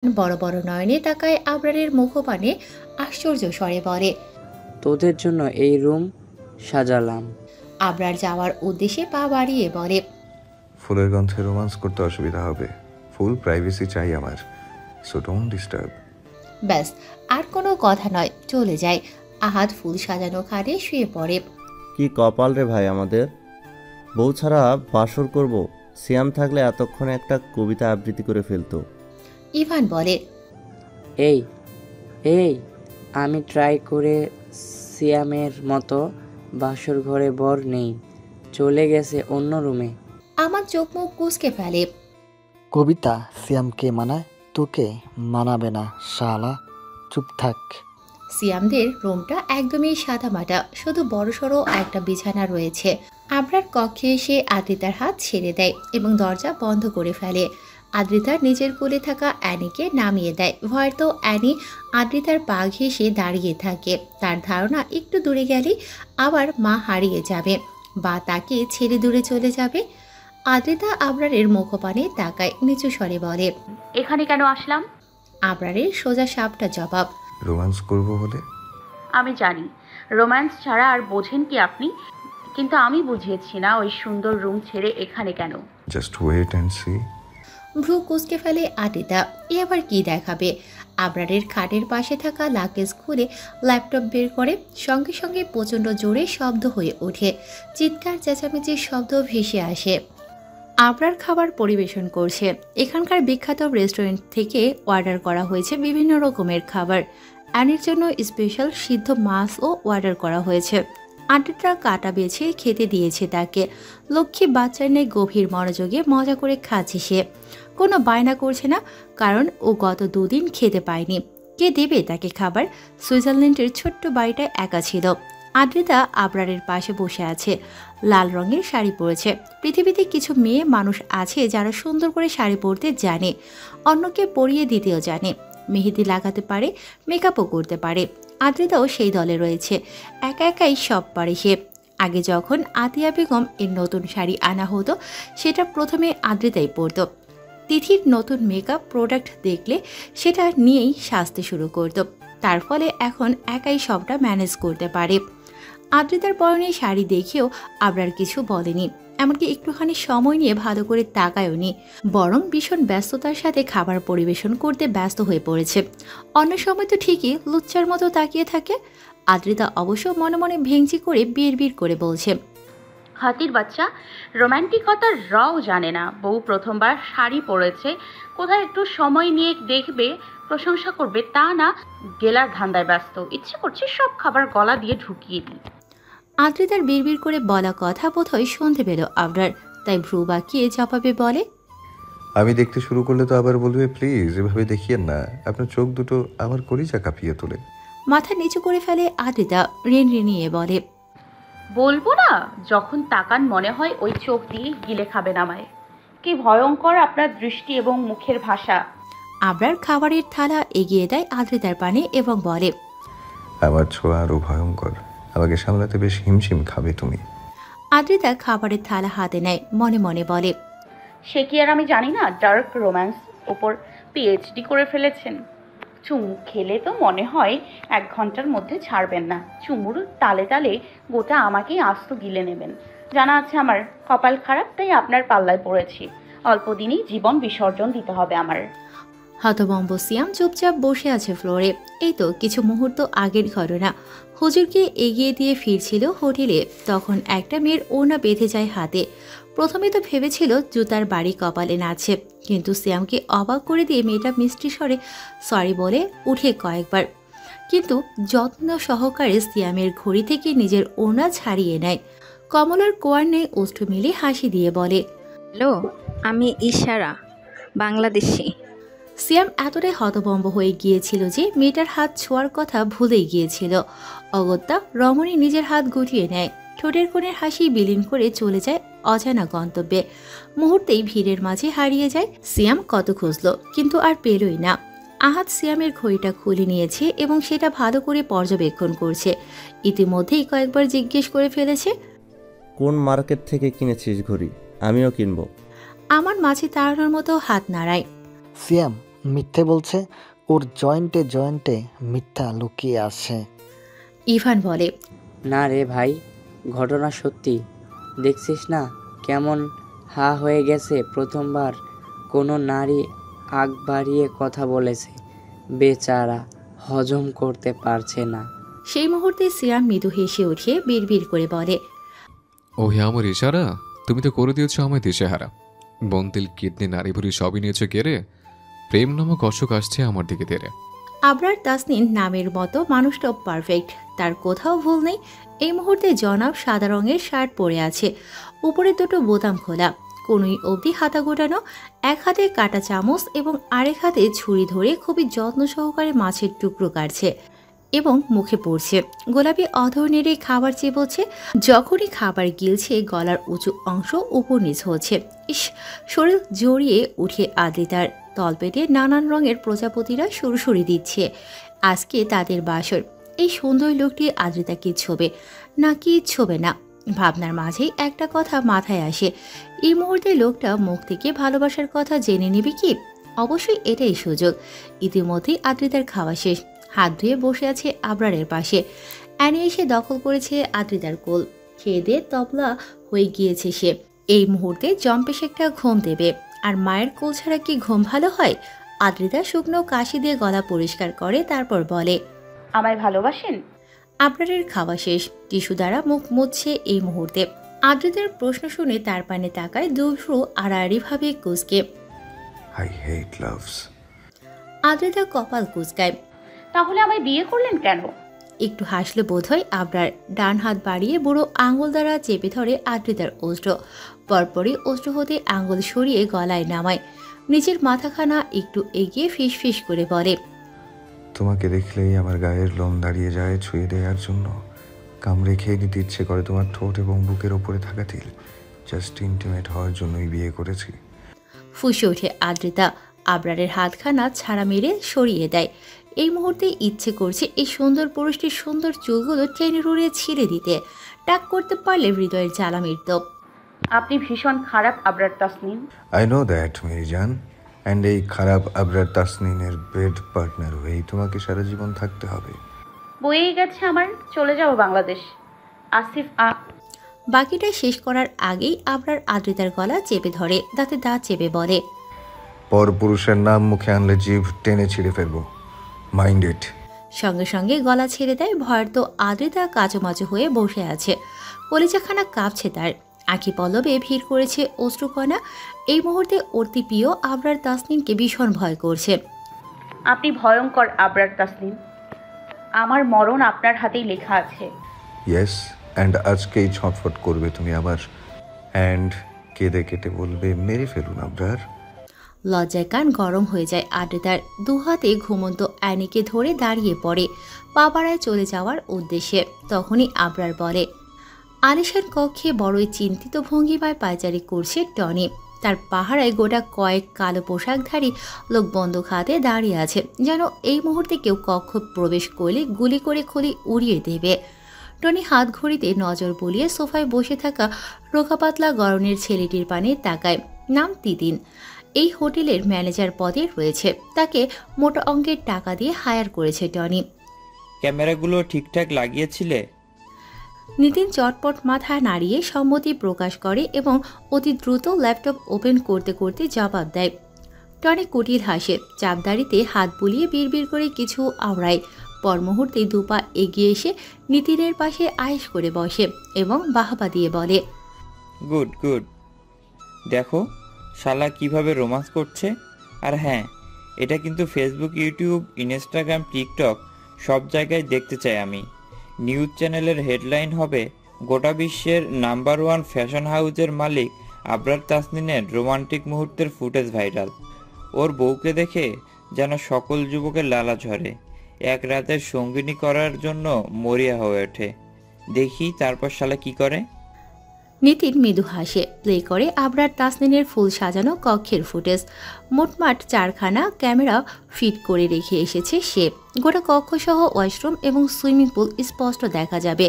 বড় বড় নয়নে তাকায় আবরারের মুখপানে আশ্চর্য স্বরে বলে, তোদের জন্য এই রুম সাজালাম। আবরার যাওয়ার উদ্দেশ্যে পা বাড়িয়ে বলে, ফুলের গন্ধে রোমান্স করতে অসুবিধা হবে। ফুল প্রাইভেসি চাই আমার, সো ডোন্ট ডিস্টার্ব। ব্যাস, আর কোনো কথা নয়, চলে যায়। আহাদ ফুল সাজানো খাটে শুয়ে পড়ে। কি কপাল রে ভাই আমাদের, বউ ছাড়া বাসর করব। সিয়াম থাকলে এতক্ষণে একটা কবিতা আবৃত্তি করে ফেলতো। ইভান বলে, এই এই আমি ট্রাই করে সিয়ামের মতো বাসর ঘরে বর নেই, চলে গেছে অন্য রুমে। আমার চোখ মুখ কুঁচকে ফেলে। কবিতা সিয়ামকে মানায়, তোকে মানাবে না শালা, চুপ থাক। সিয়ামদের রুমটা একদমই সাদামাটা, শুধু বড়সড় একটা বিছানা রয়েছে। আবরার কক্ষে এসে আদ্রিতার হাত ছেড়ে দেয় এবং দরজা বন্ধ করে ফেলে। আদ্রিতার নিজের কোলে থাকা অ্যানিকে নামিয়ে দেয়। হয়তো অ্যানি আদ্রিতার পা ঘেঁষে দাঁড়িয়ে থাকে। তার ধারণা একটু দূরে গেলেই আবার মা হারিয়ে যাবে বা তাকে ছেড়ে দূরে চলে যাবে। আদ্রিতা আবরারের মুখপানে তাকায়, নিচু স্বরে বলে, এখানে কেন আসলাম? আবরারের সোজা সাপটা জবাব, রোমান্স করবো বলে। আমি জানি রোম্যান্স ছাড়া আর বোঝেন কি আপনি, কিন্তু আমি বুঝিয়েছি না ওই সুন্দর রুম ছেড়ে এখানে কেন। Just wait and see. ভ্রু কুঁচকে ফেলে আদ্রিতা। এ আবার কি দেখাবে? আবরারের খাটের পাশে থাকা লাকেজ খুলে ল্যাপটপ বের করে। সঙ্গে সঙ্গে প্রচণ্ড জোরে শব্দ হয়ে ওঠে। চিৎকার চেঁচামেচির শব্দ ভেসে আসে। আবরার খাবার পরিবেশন করছে। এখানকার বিখ্যাত রেস্টুরেন্ট থেকে অর্ডার করা হয়েছে বিভিন্ন রকমের খাবার। অ্যানির জন্য স্পেশাল সিদ্ধ মাছও অর্ডার করা হয়েছে। আদ্রিতা কাটা বেছে খেতে দিয়েছে তাকে। লক্ষ্মী বাচ্চার ন্যায় গভীর মনোযোগে মজা করে খাচ্ছে সে। কোনো বায়না করছে না, কারণ ও গত দুদিন খেতে পায়নি। কে দেবে তাকে খাবার? সুইজারল্যান্ডের ছোট্ট বাড়িটায় একা ছিল। আদ্রিতা আবরারের পাশে বসে আছে। লাল রঙের শাড়ি পরেছে। পৃথিবীতে কিছু মেয়ে মানুষ আছে যারা সুন্দর করে শাড়ি পরতে জানে, অন্যকে পরিয়ে দিতেও জানে, মেহেদি লাগাতে পারে, মেকআপও করতে পারে। আদ্রিতাও সেই দলে রয়েছে। একা একাই সব পারে সে। আগে যখন আতিয়া বেগম এর নতুন শাড়ি আনা হতো, সেটা প্রথমে আদ্রিতাই পরতো। তিথির নতুন মেকআপ প্রোডাক্ট দেখলে সেটা নিয়েই সাজতে শুরু করত। তার ফলে এখন একাই সবটা ম্যানেজ করতে পারে। আদ্রিতার পরনে শাড়ি দেখেও আবরার কিছু বলেনি, এমনকি একটুখানি সময় নিয়ে ভালো করে তাকায়ওনি। বরং ভীষণ ব্যস্ততার সাথে খাবার পরিবেশন করতে ব্যস্ত হয়ে পড়েছে। অন্য সময় তো ঠিকই লুচ্চার মতো তাকিয়ে থাকে। আদ্রিতা অবশ্য মনে মনে ভেঙচি করে বিড়বিড় করে বলছে, হাতির বাচ্চা রোম্যান্টিকতার রও জানে না। বউ প্রথমবার শাড়ি পরেছে, কোথায় একটু সময় নিয়ে দেখবে, প্রশংসা করবে, তা না গেলার ধান্দায় ব্যস্ত। ইচ্ছে করছে সব খাবার গলা দিয়ে ঢুকিয়ে দিই। আদ্রিতার বিড়বিড় করে বলা কথা বোধহয় শুনতে পেল আবরার, তাই ভ্রু বাঁকিয়ে জবাবে বলে, আমি দেখতে শুরু করলে তো আবার বলবে, প্লিজ এভাবে দেখিয়েন না। আপনার চোখ দুটো আমার কলিজা কাঁপিয়ে তোলে। মাথা নিচু করে ফেলে আদ্রিতা, রেনিয়ে বলে, বলবো না, যখন তাকান মনে হয় ওই চোখ দিয়ে গিলে খাবেন আমায়। কি ভয়ঙ্কর আপনার দৃষ্টি এবং মুখের ভাষা। আবরার খাবারের থালা এগিয়ে দেয় আদ্রিতার পানে এবং বলে, আমার ছোঁয়া আরো ভয়ঙ্কর, আমাকে সামলাতে বেশ হিমশিম খাবে তুমি। আদ্রিতা খাবারের থালা হাতে নেয়, মনে মনে বলে, সে কি আর আমি জানি না ডার্ক রোম্যান্স ওপর পিএইচডি করে ফেলেছেন। চুমু খেলে তো মনে হয় 1 ঘন্টার মধ্যে ছাড়বেন না। চুমুর তালে তালে গোটা আমাকেই আস্ত গিলে নেবেন। জানা আছে আমার কপাল খারাপ, তাই আপনার পাল্লায় পড়েছি। অল্প দিনেই জীবন বিসর্জন দিতে হবে আমার। হতভম্ব সিয়াম চুপচাপ বসে আছে ফ্লোরে। এই তো কিছু মুহূর্ত আগের ঘটনা। হুজুরকে এগিয়ে দিয়ে ফিরছিল হোটেলে, তখন একটা মেয়ের ওড়না বেঁধে যায় হাতে। প্রথমে তো ভেবেছিল জুতার বাড়ি কপালে নাচছে, কিন্তু সিয়ামকে অবাক করে দিয়ে মেয়েটা মিষ্টি স্বরে সরি বলে উঠে কয়েকবার, কিন্তু যত্ন সহকারে সিয়ামের ঘড়ি থেকে নিজের ওড়না ছাড়িয়ে নেয়। কমলার কোয়ার নেই ওষ্ঠ মিলে হাসি দিয়ে বলে, হ্যালো, আমি ইশারা, বাংলাদেশি। সিয়াম এতটাই হতভম্ব হয়ে গিয়েছিল যে মেয়েটার হাত ছোঁয়ার কথা ভুলেই গিয়েছিল। অগত্যা রমণী নিজের হাত গুটিয়ে নেয়, ঠোঁটের কোণের হাসি বিলীন করে চলে যায় অজানা গন্তব্যে। মুহূর্তেই ভিড়ের মাঝে হারিয়ে যায়। সিয়াম কত খুঁজল, কিন্তু আর পেলই না। আহাদ সিয়ামের ঘড়িটা খুলে নিয়েছে এবং সেটা ভালো করে পর্যবেক্ষণ করছে। ইতিমধ্যেই কয়েকবার জিজ্ঞেস করে ফেলেছে, কোন মার্কেট থেকে কিনেছিস ঘড়ি? আমিও কিনবো। আমার মাঝে তাড়ানোর মতো হাত নাড়ায়। সিয়াম, মিথ্যে বলছে, ওর জয়েন্টে জয়েন্টে মিথ্যা লুকিয়ে আছে। ইভান বলে, না রে ভাই, ঘটনা সত্যি। দেখছিস না কেমন হা হয়ে গেছে? প্রথমবার কোনো নারী আগ বাড়িয়ে কথা বলেছে, বেচারা হজম করতে পারছে না। সেই মুহূর্তে সিয়াম মৃদু হেসে উঠে বিড়বিড় করে বলে, ও হে আমার ইশারা, তুমি তো করে দিয়েছো আমায় দিশেহারা। বন্তিল কিডনি নারী ভুড়ি সবই নিয়েছো কেড়ে, প্রেম নামক অসুখ আসছে আমার দিকে তেরে। আবরার তাসনিন নামের মতো মানুষটাও পারফেক্ট, তার কোথাও ভুল নেই। এই মুহূর্তে জনাব সাদা রঙের শার্ট পরে আছে, উপরে দুটো বোতাম খোলা, কোনোই অবধি হাতা গোটানো, এক হাতে কাটা চামচ এবং আরেক হাতে ছুরি ধরে খুবই যত্ন সহকারে মাছের টুকরো কাটছে এবং মুখে পড়ছে। গোলাপি অধর নেড়ে খাবার চেপছে, যখনই খাবার গিলছে গলার উঁচু অংশ উপর নিচ হচ্ছে। ইস, শরীর জড়িয়ে উঠে আদ্রিতার। তলপেটে নানান রঙের প্রজাপতিরা সুরসুরি দিচ্ছে। আজকে তাদের বাসর। এই সুন্দর লোকটি আদ্রিতাকে ছোবে নাকি ছোবে না, ভাবনার মাঝেই একটা কথা মাথায় আসে। এই মুহূর্তে লোকটা মুখ থেকে ভালোবাসার কথা জেনে নেবে কি? অবশ্যই এটাই সুযোগ। ইতিমধ্যেই আদ্রিতার খাওয়া শেষ, হাত ধুয়ে বসে আছে আবরারের পাশে। অ্যানি এসে দখল করেছে আদ্রিতার কোল, খেয়ে দিয়ে তবলা হয়ে গিয়েছে সে। এই মুহূর্তে জম্পেশ একটা ঘুম দেবে, আর মায়ের কোল ছাড়া কি ঘুম ভালো হয়? আদ্রিতা শুকনো কাশি দিয়ে গলা পরিষ্কার করে, তারপর বলে, আমায় ভালোবাসেন? আবরারের খাওয়া শেষ, টিস্যু দ্বারা মুখ মুছছে এই মুহূর্তে। আদ্রিতার প্রশ্ন শুনে তার পানে তাকায় দুভ্রু আড়াআড়িভাবে কুঁচকে। I hate loves. আদ্রিতা কপাল কুঁচকায়। তাহলে আমায় বিয়ে করলেন কেন? একটু হাসলে বোধহয় আবরার। ডান হাত বাড়িয়ে বুড়ো আঙুল দ্বারা চেপে ধরে আদ্রিতার অস্ত্র, পরপরই অস্ত্র হতে আঙুল সরিয়ে গলায় নামায়। নিজের মাথাখানা একটু এগিয়ে ফিস ফিস করে বলে, তোমাকে দেখলেই আমার গায়ের লোম দাঁড়িয়ে যায় ছুঁয়ে দেওয়ার জন্য। কামড়ে খেয়ে নিতে ইচ্ছে করে তোমার ঠোঁট এবং বুকের ওপরে থাকা তিল। জাস্ট ইন্টিমেট হওয়ার জন্যই বিয়ে করেছি। ফুঁসে ওঠে আদ্রিতা। আবরারের হাতখানা ছাড়া মেরে সরিয়ে দেয়। এই মুহূর্তে ইচ্ছে করছে এই সুন্দর পুরুষটির সুন্দর চুলগুলো টেনে রুড়িয়ে ছিঁড়ে দিতে। টাক করতে পারলে হৃদয়ের জ্বালা মিটত। আপনি ভীষণ খারাপ Abrar Tasnin. I know that মেরি জান, অ্যান্ড এই খারাপ আবরার তাসনিনের বেড পার্টনার হয়েই তোমাকে সারা জীবন থাকতে হবে। বয়েই গেছে আমার, চলে যাব বাংলাদেশ। আসিফ বাকিটা শেষ করার আগেই আবরার আদ্রিতার গলা চেপে ধরে, দাঁতে দাঁত চেপে বলে, পরপুরুষের নাম মুখে আনলে জিভ টেনে ছিঁড়ে ফেলবো। Mind it. সঙ্গে সঙ্গে গলা ছেড়ে দেয়। ভয়ার্ত আদ্রিতা কাচুমাচু হয়ে বসে আছে, কলিজাখানা কাঁপছে তার। আঁখি পল্লবে ভিড় করেছে অশ্রুকণা। এই মুহূর্তে অতি প্রিয় আবরার তাসনিনকে ভীষণ ভয় করছে। আপনি ভয়ঙ্কর আবরার তাসনিন, আমার মরণ আপনার হাতেই লেখা আছে। ইয়েস, অ্যান্ড আজকেই ছটফট করবে তুমি আবার, অ্যান্ড কেঁদে কেটে বলবে মেরে ফেলুন আবরার। লজ্জায় কান গরম হয়ে যায় আদ্রিতার। দুহাতে ঘুমন্ত অ্যানিকে ধরে দাঁড়িয়ে পড়ে পা বাড়ায় চলে যাওয়ার উদ্দেশ্যে। তখনই আবরার বলে, আলিশান কক্ষে বড়ই চিন্তিত ভঙ্গিমায় পায়চারি করছে টনি। তার পাহারায় গোটা কয়েক কালো পোশাকধারী লোক বন্দুক হাতে দাঁড়িয়ে আছে, যেন এই মুহূর্তে কেউ কক্ষ প্রবেশ করলে গুলি করে খুলি উড়িয়ে দেবে। টনি হাত ঘড়িতে নজর বুলিয়ে সোফায় বসে থাকা রোগা-পাতলা গরনের ছেলেটির পানে তাকায়। নাম তিতিন, এই হোটেলের ম্যানেজার পদে রয়েছে। তাকে মোটা অঙ্কের টাকা দিয়ে হায়ার করেছে টনি। ক্যামেরাগুলো ঠিকঠাক লাগিয়েছিলে? নিতিন চটপট মাথা নাড়িয়ে সম্মতি প্রকাশ করে এবং অতি দ্রুত ল্যাপটপ ওপেন করতে করতে জবাব দেয়। টনি কুটিল হাসে, চাপদাড়িতে হাত বুলিয়ে বিড়বিড় করে কিছু আওড়ায়। পর মুহূর্তে দুপা এগিয়ে এসে নিতিনের পাশে আয়েশ করে বসে এবং বাহবা দিয়ে বলে, গুড গুড, দেখো শালা কিভাবে রোমান্স করছে। আর হ্যাঁ, এটা কিন্তু ফেসবুক, ইউটিউব, ইনস্টাগ্রাম, টিকটক সব জায়গায় দেখতে চাই আমি। নিউজ চ্যানেলের হেডলাইন হবে, গোটা বিশ্বের নাম্বার 1 ফ্যাশন হাউসের মালিক আবরার তাসনিনের রোমান্টিক মুহূর্তের ফুটেজ ভাইরাল। ওর বউকে দেখে যেন সকল যুবকের লালা ঝরে, এক রাতের সঙ্গিনী করার জন্য মরিয়া হয়ে ওঠে। দেখি তারপর শালা কি করে। নিতিন মৃদু হাসে, প্লে করে আবরার তাসনিনের ফুল সাজানো কক্ষের ফুটেজ। মোটমাট 4খানা ক্যামেরা ফিট করে রেখে এসেছে সে। গোটা কক্ষসহ ওয়াশরুম এবং সুইমিং পুল স্পষ্ট দেখা যাবে।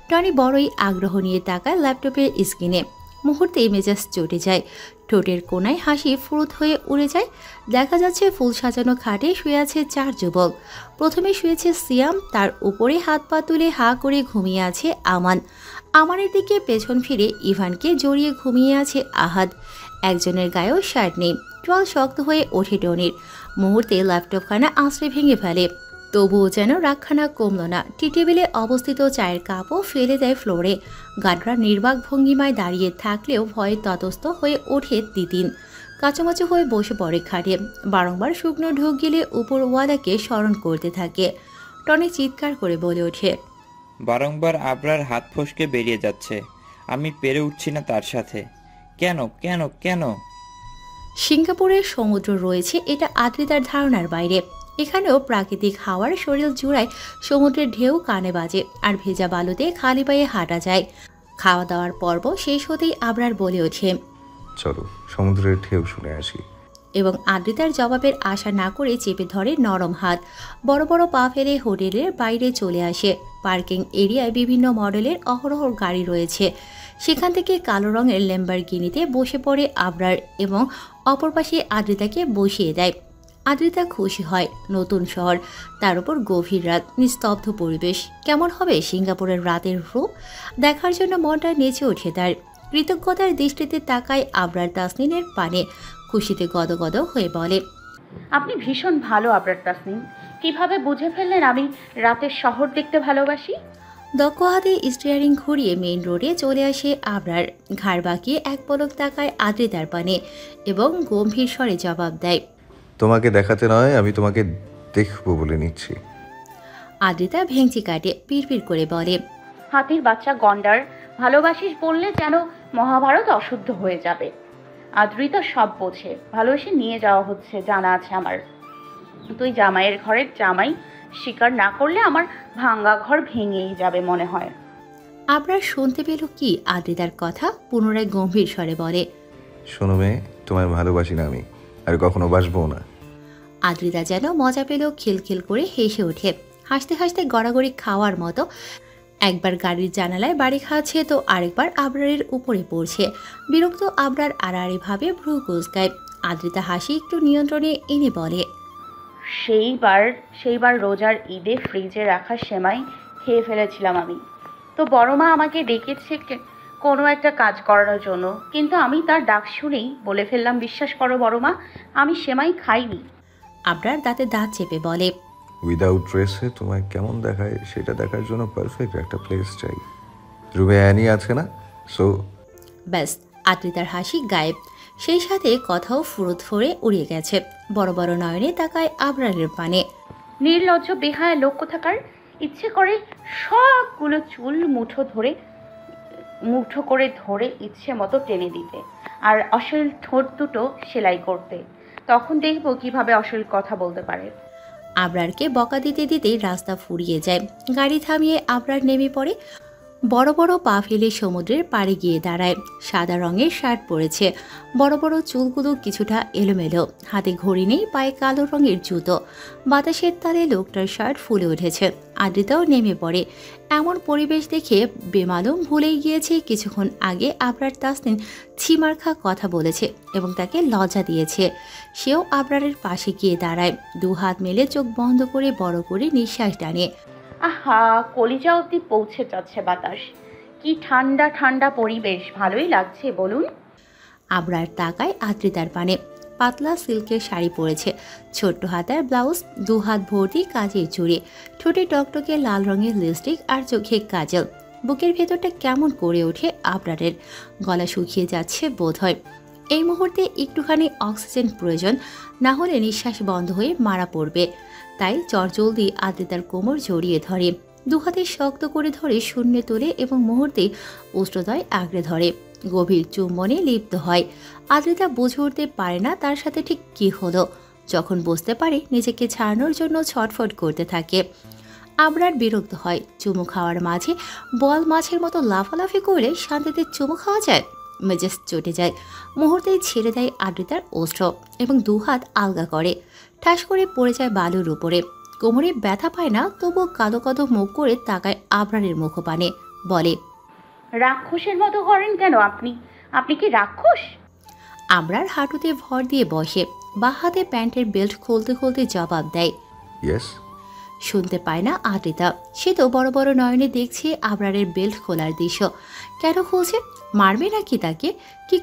টনি বড়ই আগ্রহ নিয়ে তাকায় ল্যাপটপের স্ক্রিনে। মুহূর্তেই মেজাজ চটে যায়, ঠোঁটের কোনায় হাসি ফুরুত হয়ে উড়ে যায়। দেখা যাচ্ছে ফুল সাজানো খাটে শুয়ে আছে 4 যুবক। প্রথমে শুয়েছে সিয়াম, তার উপরে হাত পা তুলে হা করে ঘুমিয়ে আছে আমান। আমানের দিকে পেছন ফিরে ইভানকে জড়িয়ে ঘুমিয়ে আছে আহাদ। একজনের গায়েও শার্ট নেই, চোয়াল শক্ত হয়ে ওঠে টনির। মুহূর্তে ল্যাপটপখানা আঁচড়ে ভেঙে ফেলে, তবুও যেন রাগখানা কমল না। টি টেবিলে অবস্থিত চায়ের কাপও ফেলে দেয় ফ্লোরে। গার্ডরা নির্বাক ভঙ্গিমায় দাঁড়িয়ে থাকলেও ভয়ে ততস্থ হয়ে ওঠে তিতিন। কাঁচামাচু হয়ে বসে পড়ে খাটে, বারংবার শুকনো ঢোক গেলে উপরওয়ালাকে স্মরণ করতে থাকে। টনি চিৎকার করে বলে ওঠে, বারংবার আবরার হাত ফসকে বেরিয়ে যাচ্ছে, আমি পেরে উঠছি না তার সাথে। কেন কেন কেন? সিঙ্গাপুরের সমুদ্র রয়েছে, এটা আদ্রিতার ধারণার বাইরে। এখানেও প্রাকৃতিক হাওয়ার শরীর জুড়ায় সমুদ্রের ঢেউ কানে বাজে, আর ভেজা বালুতে খালি পায়ে হাঁটা যায়। খাওয়া দাওয়ার পর্ব শেষ হতেই আবরার বলে ওঠে, চলো সমুদ্রের ঢেউ শুনে আসি। এবং আদ্রিতার জবাবের আশা না করে চেপে ধরে নরম হাত। বড় বড় পা ফেলে হোটেলের বাইরে চলে আসে। পার্কিং এরিয়ায় বিভিন্ন মডেলের অহরহ গাড়ি রয়েছে। সেখান থেকে কালো রঙের ল্যাম্বরগিনিতে বসে পড়ে আবরার এবং অপর পাশে আদ্রিতাকে বসিয়ে দেয়। আদ্রিতা খুশি হয়। নতুন শহর, তার উপর গভীর রাত, নিস্তব্ধ পরিবেশ। কেমন হবে সিঙ্গাপুরের রাতের রূপ? দেখার জন্য মনটা নেচে ওঠে তার। কৃতজ্ঞতার দৃষ্টিতে তাকায় আবরার তাসনিনের পানে, খুশিতে গদগদ হয়ে বলে, আপনি ভীষণ ভালো আবরার তাসনিম। কিভাবে বুঝে ফেললেন আমি রাতের শহর দেখতে ভালোবাসি? দক্ষ হাতে স্টিয়ারিং ঘুরিয়ে মেইন রোডে চলে আসে আবরার। ঘাড় বাঁকিয়ে এক পলক তাকায় আদ্রিতার পানে এবং গম্ভীর স্বরে জবাব দেয়, তোমাকে দেখাতে নয়, আমি তোমাকে দেখবো বলে নিচ্ছি। আদ্রিতা ভেঙচি কাটে, পিড়পিড় করে বলে, হাতির বাচ্চা গন্ডার, ভালোবাসিস বললে যেন মহাভারত অশুদ্ধ হয়ে যাবে। আদ্রিতা সব বোঝে, ভালোবেসে নিয়ে যাওয়া হচ্ছে জানা আছে আমার। তুই জামাইয়ের ঘরের জামাই স্বীকার না করলে আমার ভাঙ্গা ঘর ভেঙেই যাবে মনে হয়। আবরার শুনতে পেল কি আদ্রিতার কথা, পুনরায় গম্ভীর স্বরে বলে, শোনো মেয়ে, তোমায় ভালোবাসি না আমি, আর কখনো বাসবো না। আদ্রিতা যেন মজা পেল, খিলখিল করে হেসে ওঠে, হাসতে হাসতে গড়াগড়ি খাওয়ার মতো। একবার গাড়ির জানালায় বাড়ি খাচ্ছে তো আরেকবার আবরারের উপরে পড়ছে। বিরক্ত আবরার আড়াআড়িভাবে ভ্রু কুঁচকায়। আদ্রিতা হাসি একটু নিয়ন্ত্রণে এনে বলে, সেইবার রোজার ঈদে ফ্রিজে রাখা সেমাই খেয়ে ফেলেছিলাম আমি। তো বড় মা আমাকে ডেকেছে কোনো একটা কাজ করার জন্য, কিন্তু আমি তার ডাক শুনেই বলে ফেললাম, বিশ্বাস করো বড় মা, আমি সেমাই খাইনি। আবরার দাঁতে দাঁত চেপে বলে, উইদাউট ড্রেসে তোমায় কেমন দেখায় সেটা দেখার জন্য পারফেক্ট একটা প্লেস চাই। রুমে অ্যানি আছে না? সো ব্যাস, আদ্রিতার হাসি গায়েব, সেই সাথে কথাও ফুরুত ফরে উড়িয়ে গেছে। বড় বড় নয়নে তাকায় আবরারের পানে। নির্লজ্জ বেহায়া লোক কোথাকার, ইচ্ছে করে সবগুলো চুল মুঠো করে ধরে ইচ্ছে মতো টেনে দিতে, আর অশ্লীল ঠোঁট দুটো সেলাই করতে। তখন দেখবো কিভাবে অশ্লীল কথা বলতে পারে। আবরারকে বকা দিতে দিতেই রাস্তা ফুরিয়ে যায়। গাড়ি থামিয়ে আবরার নেমে পড়ে। বড় বড় পা ফেলে সমুদ্রের পাড়ে গিয়ে দাঁড়ায়। সাদা রঙের শার্ট পরেছে, বড় বড় চুলগুলো কিছুটা এলোমেলো, হাতে ঘড়ি নেই, পায়ে কালো রঙের জুতো। বাতাসের তালে লোকটার শার্ট ফুলে উঠেছে। আদ্রিতাও নেমে পড়ে। এমন পরিবেশ দেখে বেমালুম ভুলেই গিয়েছে কিছুক্ষণ আগে আবরার তাসনিন ছিমার্খা কথা বলেছে এবং তাকে লজ্জা দিয়েছে। সেও আবরারের পাশে গিয়ে দাঁড়ায়, 2 হাত মেলে চোখ বন্ধ করে বড় করে নিঃশ্বাস টানে। আহা, কলিজা অবধি পৌঁছে যাচ্ছে বাতাস। কি ঠান্ডা ঠান্ডা পরিবেশ, ভালোই লাগছে বলুন। আবরার তাকায় আদ্রিতার পানে। পাতলা সিল্কের শাড়ি পরেছে, ছোট্ট হাতার ব্লাউজ, 2 হাত ভর্তি কাজের চুড়ি, ঠোঁটে টকটকে লাল রঙের লিপস্টিক আর চোখে কাজল। বুকের ভেতরটা কেমন করে ওঠে আবরারের, গলা শুকিয়ে যাচ্ছে বোধ হয়। এই মুহূর্তে একটুখানি অক্সিজেন প্রয়োজন, না হলে নিঃশ্বাস বন্ধ হয়ে মারা পড়বে। তাই চটজলদি আদ্রিতার কোমর জড়িয়ে ধরে, 2 হাতে শক্ত করে ধরে শূন্যে তোলে এবং মুহূর্তে উষ্ণতায় আঁকড়ে ধরে। গভীর চুম্বনে লিপ্ত হয়। আদ্রিতা বুঝে উঠতে পারে না তার সাথে ঠিক কী হলো। যখন বুঝতে পারে, নিজেকে ছাড়ানোর জন্য ছটফট করতে থাকে। আবরার বিরক্ত হয়। চুমু খাওয়ার মাঝে বল মাছের মতো লাফালাফি করলে শান্তিতে চুমু খাওয়া যায়? মেজাজ চটে যায়। মুহূর্তেই ছেড়ে দেয় আদ্রিতার ওষ্ঠ এবং 2 হাত আলগা করে। ঠাস করে পড়ে যায় বালুর উপরে। কোমরে ব্যথা পায় না, তবুও কাঁদো কাঁদো মুখ করে তাকায় আবরারের মুখপানে, বলে, রাক্ষসের মতো করেন কেন আপনি? আপনি কি রাক্ষস? আমরার হাঁটুতে ভর দিয়ে বসে, বাঁ হাতে প্যান্টের বেল্ট খুলতে খুলতে জবাব দেয়। ইয়েস। শুনতে পায় না আদ্রিতা। সে তো বড় বড় নয়নে দেখছে আবরারের বেল্ট খোলার দৃশ্য। কেন খুলছে? মারবে নাকি তাকে? কি